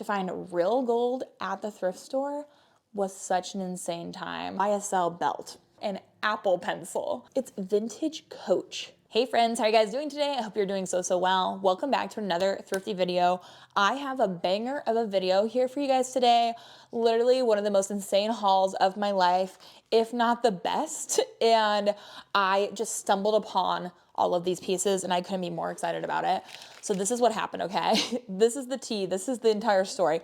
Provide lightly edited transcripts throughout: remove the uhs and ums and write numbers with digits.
to find real gold at the thrift store was such an insane time. YSL belt, an Apple pencil. It's vintage Coach. Hey friends, how are you guys doing today? I hope you're doing so well. Welcome back to another thrifty video. I have a banger of a video here for you guys today. Literally one of the most insane hauls of my life, if not the best. And I just stumbled upon all of these pieces and I couldn't be more excited about it. So this is what happened, okay? This is the tea. This is the entire story.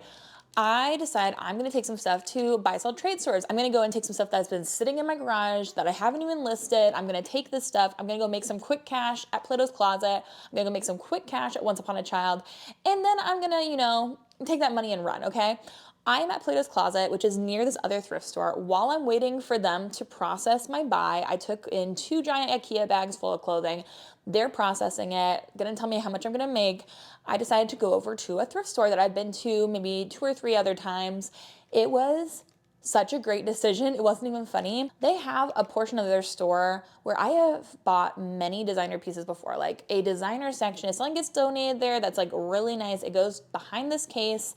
I decided I'm gonna take some stuff to buy sell trade stores. I'm gonna go and take some stuff that's been sitting in my garage that I haven't even listed. I'm gonna take this stuff. I'm gonna go make some quick cash at Plato's Closet. I'm gonna go make some quick cash at Once Upon a Child. And then I'm gonna, take that money and run, okay? I am at Plato's Closet, which is near this other thrift store. While I'm waiting for them to process my buy, I took in 2 giant IKEA bags full of clothing. They're processing it, gonna tell me how much I'm gonna make. I decided to go over to a thrift store that I've been to maybe 2 or 3 other times. It was such a great decision. It wasn't even funny. They have a portion of their store where I have bought many designer pieces before, like a designer section. If something gets donated there that's like really nice, it goes behind this case.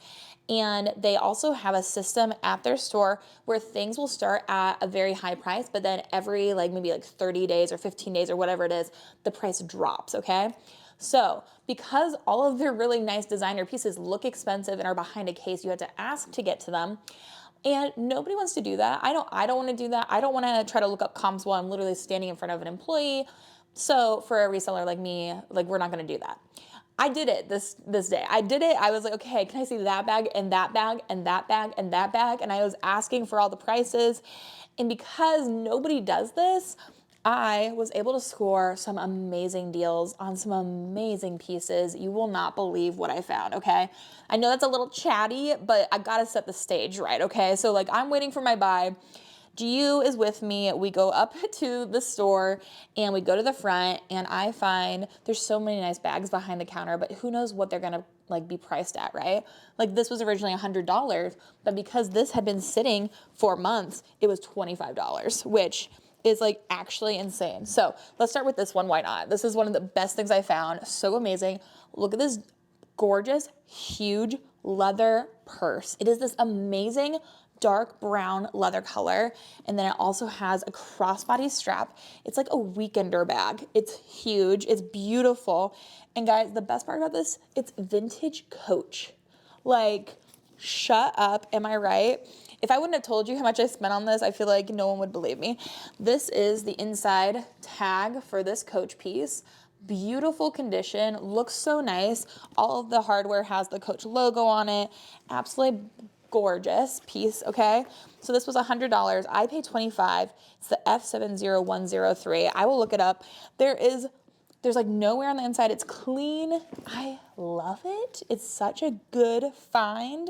And they also have a system at their store where things will start at a very high price, but then every maybe 30 days or 15 days or whatever it is, the price drops, okay? So because all of their really nice designer pieces look expensive and are behind a case, you have to ask to get to them. And nobody wants to do that. I don't want to do that. I don't want to try to look up comps while I'm literally standing in front of an employee. So for a reseller like me, we're not going to do that. I did it this day. I did it. I was like, okay, can I see that bag and that bag and that bag and that bag? And I was asking for all the prices. And because nobody does this, I was able to score some amazing deals on some amazing pieces. You will not believe what I found, okay? I know that's a little chatty, but I gotta set the stage right, okay? So I'm waiting for my buy. GU is with me. We go up to the store and we go to the front and I find there's so many nice bags behind the counter, but who knows what they're gonna be priced at, right? This was originally $100, but because this had been sitting for months, it was $25, which is actually insane. So let's start with this one. Why not? This is one of the best things I found. So amazing. Look at this gorgeous, huge leather purse. It is this amazing dark brown leather color. And then it also has a crossbody strap. It's like a weekender bag. It's huge. It's beautiful. And guys, the best part about this, it's vintage Coach. Shut up. Am I right? If I wouldn't have told you how much I spent on this, I feel like no one would believe me. This is the inside tag for this Coach piece. Beautiful condition, looks so nice. All of the hardware has the Coach logo on it. Absolutely gorgeous piece, okay? So this was $100. I paid $25. It's the F70103. I will look it up. There's nowhere on the inside. It's clean. I love it. It's such a good find.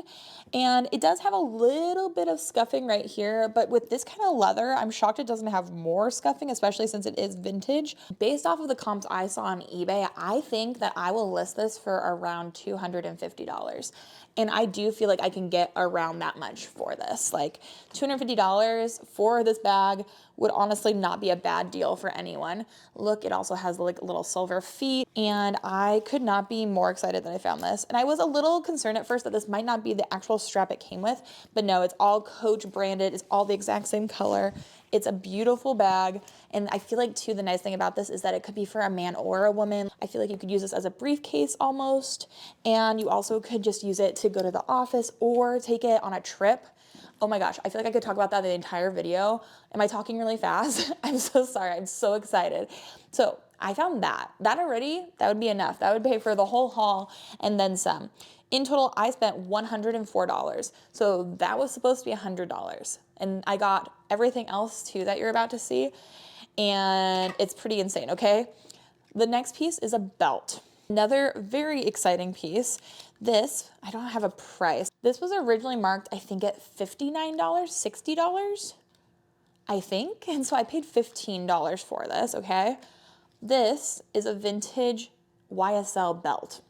And it does have a little bit of scuffing right here, but with this kind of leather, I'm shocked it doesn't have more scuffing, especially since it is vintage. Based off of the comps I saw on eBay, I think that I will list this for around $250. And I do feel like I can get around that much for this. $250 for this bag would honestly not be a bad deal for anyone. Look, it also has little silver feet, and I could not be more excited that I found this. And I was a little concerned at first that this might not be the actual strap it came with, but no, it's all Coach branded. It's all the exact same color. It's a beautiful bag. And I feel like too, the nice thing about this is that it could be for a man or a woman. I feel like you could use this as a briefcase almost. And you also could just use it to go to the office or take it on a trip. Oh my gosh, I feel like I could talk about that the entire video. Am I talking really fast? I'm so sorry, I'm so excited. So I found that already, that would be enough. That would pay for the whole haul and then some. In total, I spent $104. So that was supposed to be $100. And I got everything else too that you're about to see. And it's pretty insane, okay? The next piece is a belt. Another very exciting piece. This, I don't have a price. This was originally marked, I think, at $59, $60, I think. And so I paid $15 for this, okay? This is a vintage YSL belt.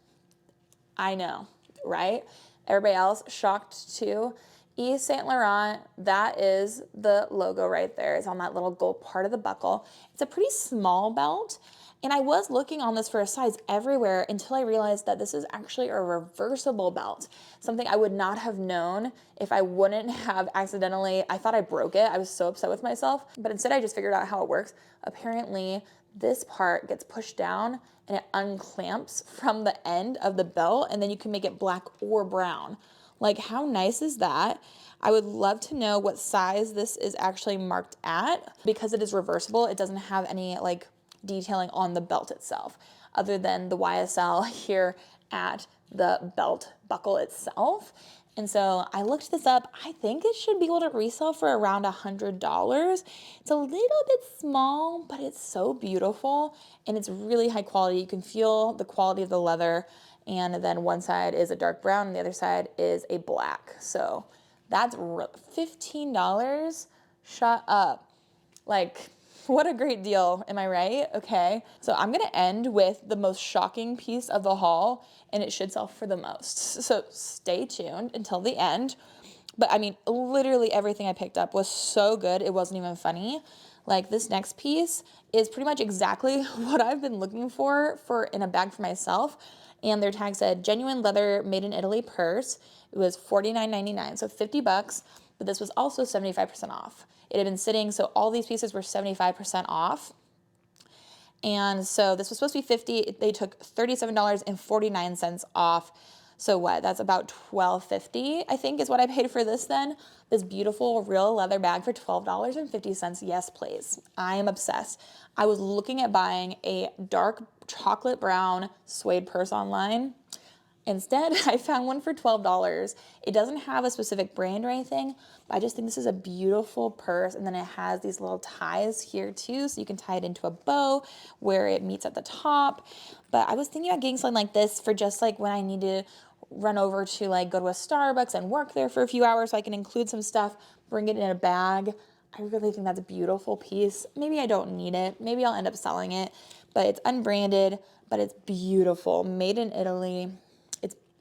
I know, right? Everybody else shocked too. Yves Saint Laurent, that is the logo right there. It's on that little gold part of the buckle. It's a pretty small belt. And I was looking on this for a size everywhere until I realized that this is actually a reversible belt, something I would not have known if I wouldn't have accidentally, I thought I broke it. I was so upset with myself, but instead I just figured out how it works. Apparently this part gets pushed down and it unclamps from the end of the belt, and then you can make it black or brown. Like, how nice is that? I would love to know what size this is actually marked at. Because it is reversible, it doesn't have any like detailing on the belt itself, other than the YSL here at the belt buckle itself. And so I looked this up. I think it should be able to resell for around $100. It's a little bit small, but it's so beautiful and it's really high quality. You can feel the quality of the leather, and then one side is a dark brown and the other side is a black. So that's $15. Shut up. Like, what a great deal, am I right? Okay, so I'm gonna end with the most shocking piece of the haul, and it should sell for the most. So stay tuned until the end. But I mean, literally everything I picked up was so good, it wasn't even funny. Like, this next piece is pretty much exactly what I've been looking for in a bag for myself. And their tag said genuine leather made in Italy purse. It was $49.99, so $50, but this was also 75% off. It had been sitting, so all these pieces were 75% off. And so this was supposed to be $50. They took $37.49 off. So what? That's about $12.50, I think, is what I paid for this then. This beautiful real leather bag for $12.50. Yes, please. I am obsessed. I was looking at buying a dark chocolate brown suede purse online. Instead, I found one for $12. It doesn't have a specific brand or anything, but I just think this is a beautiful purse. And then it has these little ties here too, so you can tie it into a bow where it meets at the top. But I was thinking about getting something like this for just like when I need to run over to like go to a Starbucks and work there for a few hours, so I can include some stuff, bring it in a bag. I really think that's a beautiful piece. Maybe I don't need it. Maybe I'll end up selling it, but it's unbranded, but it's beautiful, made in Italy.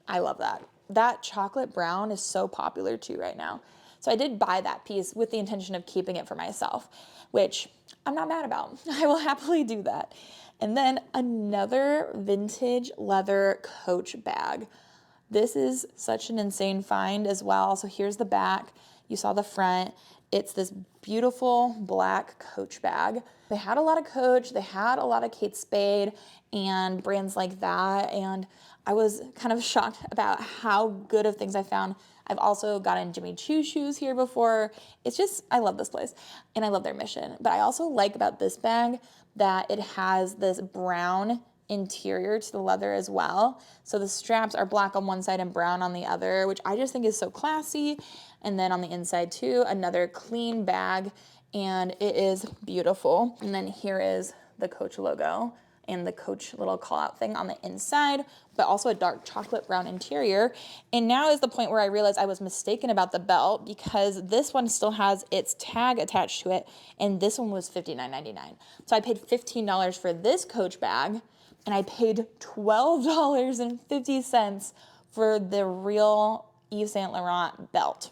I love that. That chocolate brown is so popular too right now. So I did buy that piece with the intention of keeping it for myself, which I'm not mad about. I will happily do that. And then another vintage leather Coach bag. This is such an insane find as well. So here's the back. You saw the front. It's this beautiful black Coach bag. They had a lot of Coach. They had a lot of Kate Spade and brands like that. And I was kind of shocked about how good of things I found. I've also gotten Jimmy Choo shoes here before. It's just, I love this place and I love their mission. But I also like about this bag that it has this brown interior to the leather as well. So the straps are black on one side and brown on the other, which I just think is so classy. And then on the inside too, another clean bag, and it is beautiful. And then here is the Coach logo and the Coach little call out thing on the inside, but also a dark chocolate brown interior. And now is the point where I realized I was mistaken about the belt, because this one still has its tag attached to it, and this one was $59.99. So I paid $15 for this Coach bag, and I paid $12.50 for the real Yves Saint Laurent belt.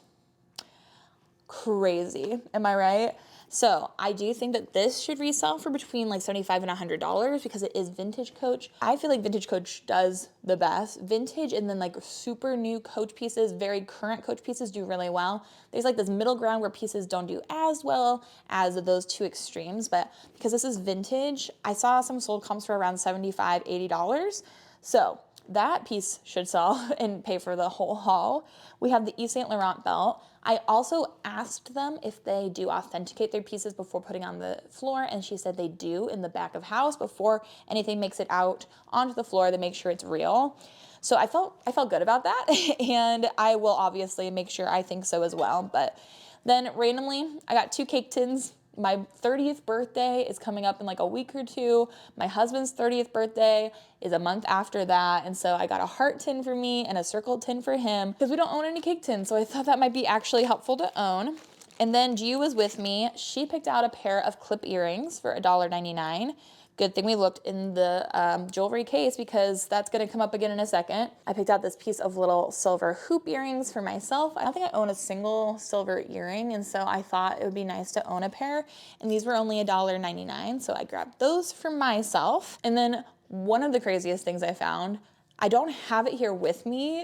Crazy, am I right? So I do think that this should resell for between like $75 and $100 because it is vintage Coach. I feel like vintage Coach does the best. Vintage and then like super new Coach pieces, very current Coach pieces do really well. There's like this middle ground where pieces don't do as well as those two extremes, but because this is vintage, I saw some sold comps for around $75, $80. So that piece should sell and pay for the whole haul. We have the Yves Saint Laurent belt. I also asked them if they do authenticate their pieces before putting on the floor, and she said they do in the back of house before anything makes it out onto the floor. They make sure it's real. So I felt good about that, and I will obviously make sure I think so as well. But then randomly, I got 2 cake tins. My 30th birthday is coming up in like a week or two. My husband's 30th birthday is a month after that. And so I got a heart tin for me and a circle tin for him because we don't own any cake tins. So I thought that might be actually helpful to own. And then Giu was with me. She picked out a pair of clip earrings for $1.99. Good thing we looked in the jewelry case because that's gonna come up again in a second. I picked out this piece of little silver hoop earrings for myself. I don't think I own a single silver earring, and so I thought it would be nice to own a pair. And these were only $1.99, so I grabbed those for myself. And then one of the craziest things I found, I don't have it here with me,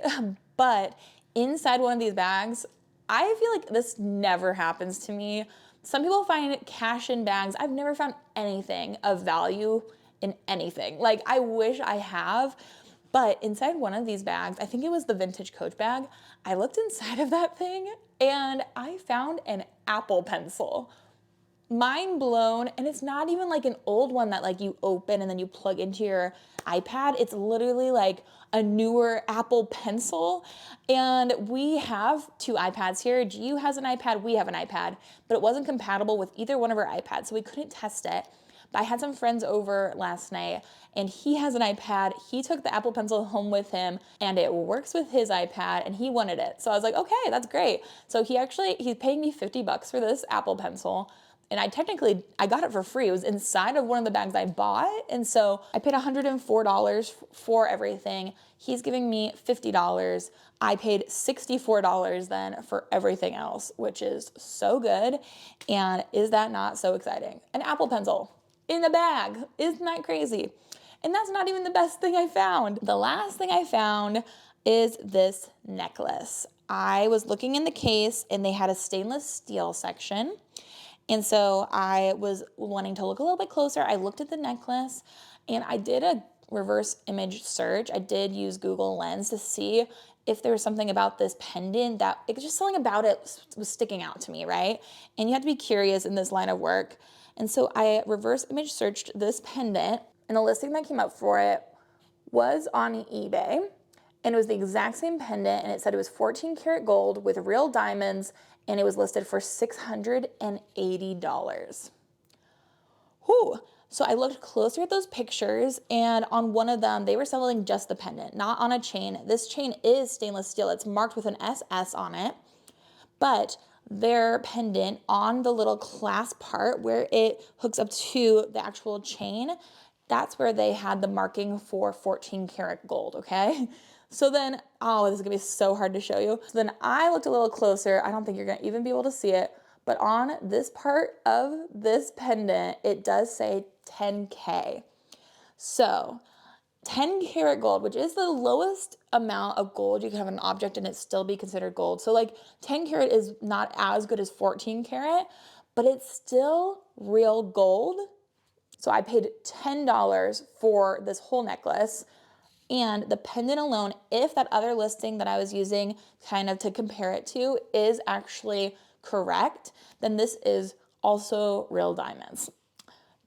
but inside one of these bags, I feel like this never happens to me. Some people find cash in bags. I've never found anything of value in anything. Like, I wish I have, but inside one of these bags, I think it was the vintage Coach bag, I looked inside of that thing and I found an Apple Pencil. Mind blown. And it's not even like an old one that like you open and then you plug into your iPad. It's literally like a newer Apple Pencil. And we have 2 iPads here. GU has an iPad, we have an iPad, but it wasn't compatible with either one of our iPads, so we couldn't test it. But I had some friends over last night and he has an iPad. He took the Apple Pencil home with him and it works with his iPad and he wanted it. So I was like, okay, that's great. So he's paying me $50 for this Apple Pencil. And I got it for free. It was inside of one of the bags I bought. And so I paid $104 for everything. He's giving me $50. I paid $64 then for everything else, which is so good. And is that not so exciting? An Apple Pencil in a bag. Isn't that crazy? And that's not even the best thing I found. The last thing I found is this necklace. I was looking in the case and they had a stainless steel section. And so I was wanting to look a little bit closer. I looked at the necklace and I did a reverse image search. I did use Google Lens to see if there was something about this pendant that it was just something about it was sticking out to me, right? And you have to be curious in this line of work. And so I reverse image searched this pendant and the listing that came up for it was on eBay. And it was the exact same pendant and it said it was 14 karat gold with real diamonds and it was listed for $680. Whew. So I looked closer at those pictures and on one of them, they were selling just the pendant, not on a chain. This chain is stainless steel. It's marked with an SS on it, but their pendant on the little clasp part where it hooks up to the actual chain, that's where they had the marking for 14 karat gold, okay? So then, oh, this is gonna be so hard to show you. So then I looked a little closer. I don't think you're gonna even be able to see it, but on this part of this pendant, it does say 10K. So 10 karat gold, which is the lowest amount of gold you can have in an object and it still be considered gold. So like 10 karat is not as good as 14 karat, but it's still real gold. So I paid $10 for this whole necklace. And the pendant alone, if that other listing that I was using kind of to compare it to is actually correct, then this is also real diamonds.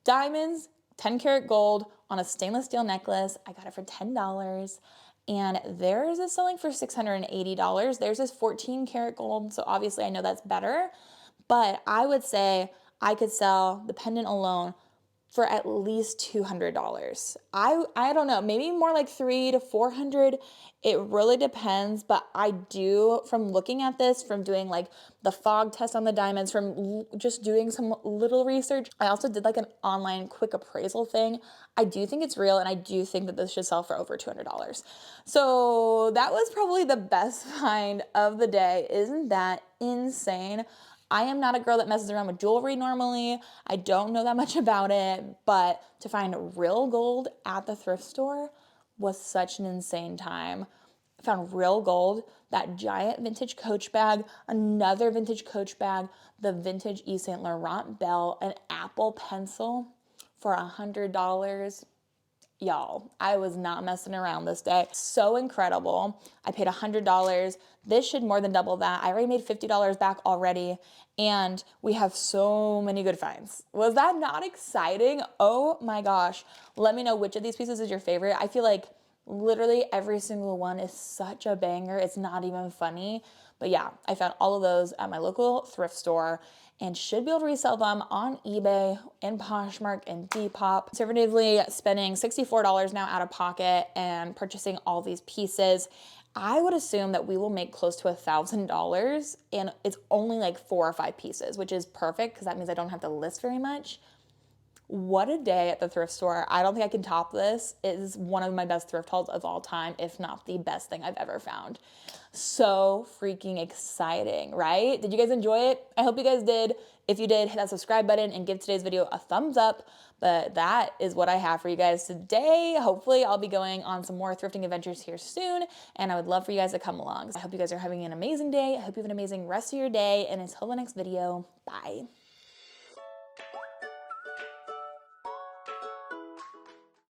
Diamonds, 10 karat gold on a stainless steel necklace. I got it for $10. And theirs is selling for $680. Theirs is 14 karat gold. So obviously I know that's better. But I would say I could sell the pendant alone for at least $200. I don't know, maybe more like $300 to $400. It really depends, but I do, from looking at this, from doing like the fog test on the diamonds, from just doing some little research, I also did like an online quick appraisal thing. I do think it's real and I do think that this should sell for over $200. So that was probably the best find of the day. Isn't that insane? I am not a girl that messes around with jewelry normally. I don't know that much about it, but to find real gold at the thrift store was such an insane time. I found real gold, that giant vintage Coach bag, another vintage Coach bag, the vintage Yves Saint Laurent belt, an Apple Pencil for $100. Y'all, I was not messing around this day. So incredible. I paid $100. This should more than double that. I already made $50 back already, and we have so many good finds. Was that not exciting? Oh my gosh. Let me know which of these pieces is your favorite. I feel like literally every single one is such a banger. It's not even funny. But yeah, I found all of those at my local thrift store and should be able to resell them on eBay and Poshmark and Depop. Conservatively spending $64 now out of pocket and purchasing all these pieces. I would assume that we will make close to $1,000 and it's only like 4 or 5 pieces, which is perfect because that means I don't have to list very much. What a day at the thrift store. I don't think I can top this. It is one of my best thrift hauls of all time, if not the best thing I've ever found. So freaking exciting, right? Did you guys enjoy it? I hope you guys did. If you did, hit that subscribe button and give today's video a thumbs up. But that is what I have for you guys today. Hopefully I'll be going on some more thrifting adventures here soon, and I would love for you guys to come along. I hope you guys are having an amazing day. I hope you have an amazing rest of your day, and until the next video, bye.